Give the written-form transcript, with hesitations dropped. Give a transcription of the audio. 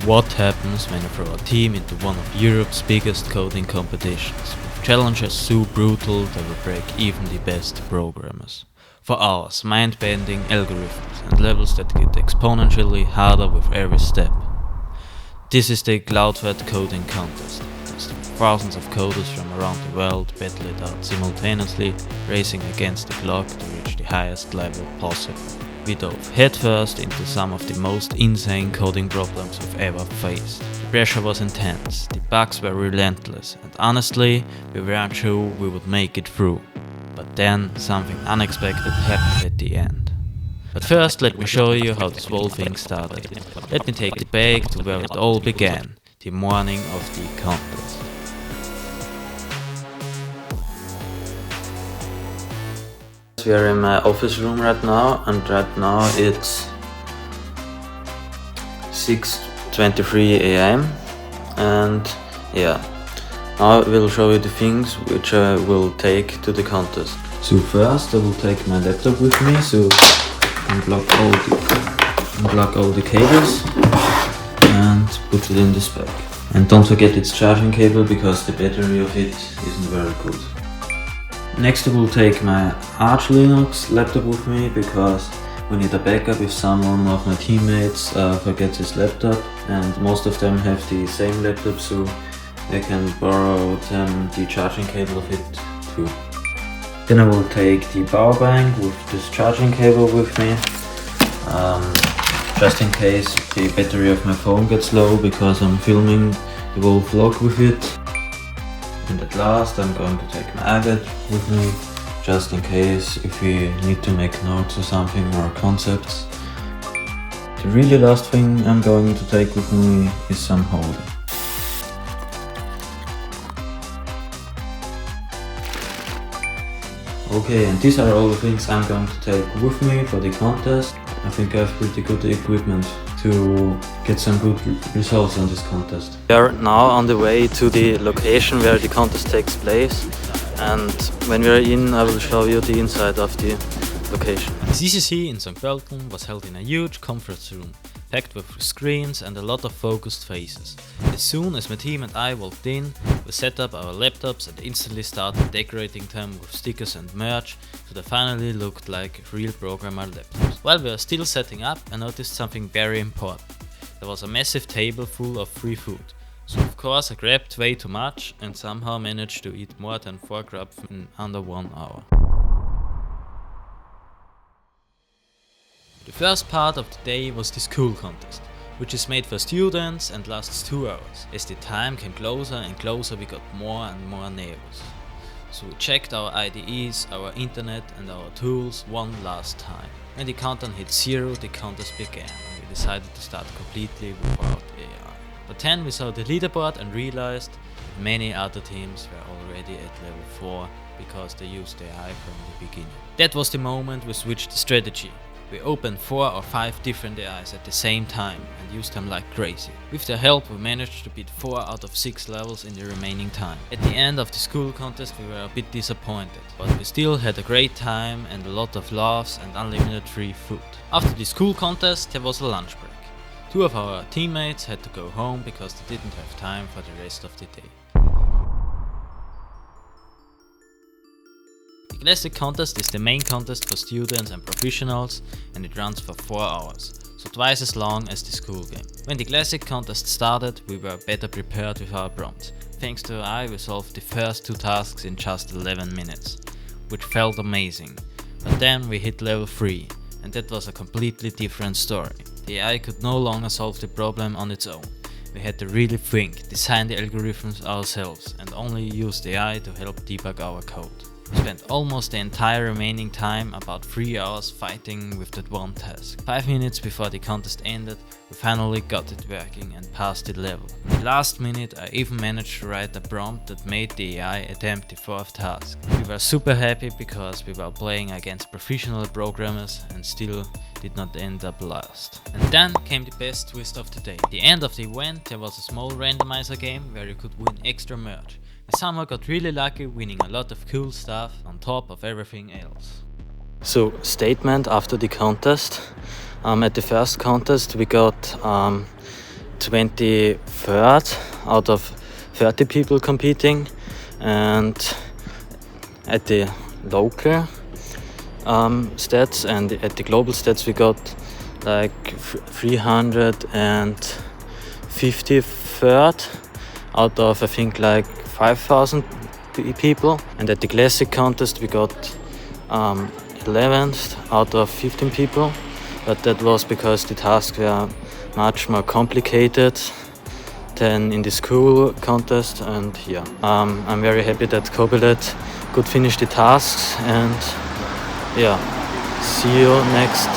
What happens when you throw a team into one of Europe's biggest coding competitions, with challenges so brutal they will break even the best programmers? For hours, mind-bending algorithms and levels that get exponentially harder with every step. This is the Cloudflight Coding Contest. Thousands of coders from around the world battle it out simultaneously, racing against the clock to reach the highest level possible. We dove headfirst into some of the most insane coding problems we've ever faced. The pressure was intense, the bugs were relentless, and honestly, we weren't sure we would make it through. But then, something unexpected happened at the end. But first, let me show you how this whole thing started. Let me take you back to where it all began, the morning of the contest. We are in my office room right now, and right now it's 6:23 AM, and yeah, now I will show you the things which I will take to the contest. So first I will take my laptop with me, so unplug all the cables and put it in this bag. And don't forget its charging cable, because the battery of it isn't very good. Next I will take my Arch Linux laptop with me, because we need a backup if someone of my teammates forgets his laptop, and most of them have the same laptop, so I can borrow them the charging cable of it too. Then I will take the power bank with this charging cable with me, just in case the battery of my phone gets low, because I'm filming the whole vlog with it. And at last I'm going to take my iPad with me, just in case if we need to make notes or something, or concepts. The really last thing I'm going to take with me is some holder. Okay, and these are all the things I'm going to take with me for the contest. I think I have pretty good equipment to get some good results on this contest. We are now on the way to the location where the contest takes place, and when we are in, I will show you the inside of the location. The CCC in St. Pölten was held in a huge conference room, packed with screens and a lot of focused faces. As soon as my team and I walked in, we set up our laptops and instantly started decorating them with stickers and merch, so they finally looked like real programmer laptops. While we were still setting up, I noticed something very important. There was a massive table full of free food. So of course I grabbed way too much and somehow managed to eat more than 4 Krapfen in under 1 hour. The first part of the day was the school contest, which is made for students and lasts 2 hours. As the time came closer and closer, we got more and more nervous. So we checked our IDEs, our internet and our tools one last time. When the countdown hit 0, the contest began, and we decided to start completely without AI. But then we saw the leaderboard and realized that many other teams were already at level 4 because they used AI from the beginning. That was the moment we switched the strategy. We opened 4 or 5 different AIs at the same time and used them like crazy. With their help we managed to beat 4 out of 6 levels in the remaining time. At the end of the school contest we were a bit disappointed, but we still had a great time and a lot of laughs and unlimited free food. After the school contest there was a lunch break. 2 of our teammates had to go home because they didn't have time for the rest of the day. The Classic Contest is the main contest for students and professionals, and it runs for 4 hours, so twice as long as the school game. When the Classic Contest started, we were better prepared with our prompts. Thanks to AI we solved the first 2 tasks in just 11 minutes, which felt amazing. But then we hit level 3, and that was a completely different story. The AI could no longer solve the problem on its own. We had to really think, design the algorithms ourselves, and only use the AI to help debug our code. We spent almost the entire remaining time, about 3 hours, fighting with that one task. 5 minutes before the contest ended, we finally got it working and passed the level. In the last minute I even managed to write a prompt that made the AI attempt the 4th task. We were super happy because we were playing against professional programmers and still did not end up last. And then came the best twist of the day. At the end of the event there was a small randomizer game where you could win extra merch. I somehow got really lucky, winning a lot of cool stuff on top of everything else. So, statement after the contest. At the first contest we got 23rd out of 30 people competing, and at the local stats and at the global stats we got like 353rd out of I think like 5,000 people, and at the classic contest we got 11th out of 15 people, but that was because the tasks were much more complicated than in the school contest. And yeah, I'm very happy that Kobelet could finish the tasks, and yeah, see you next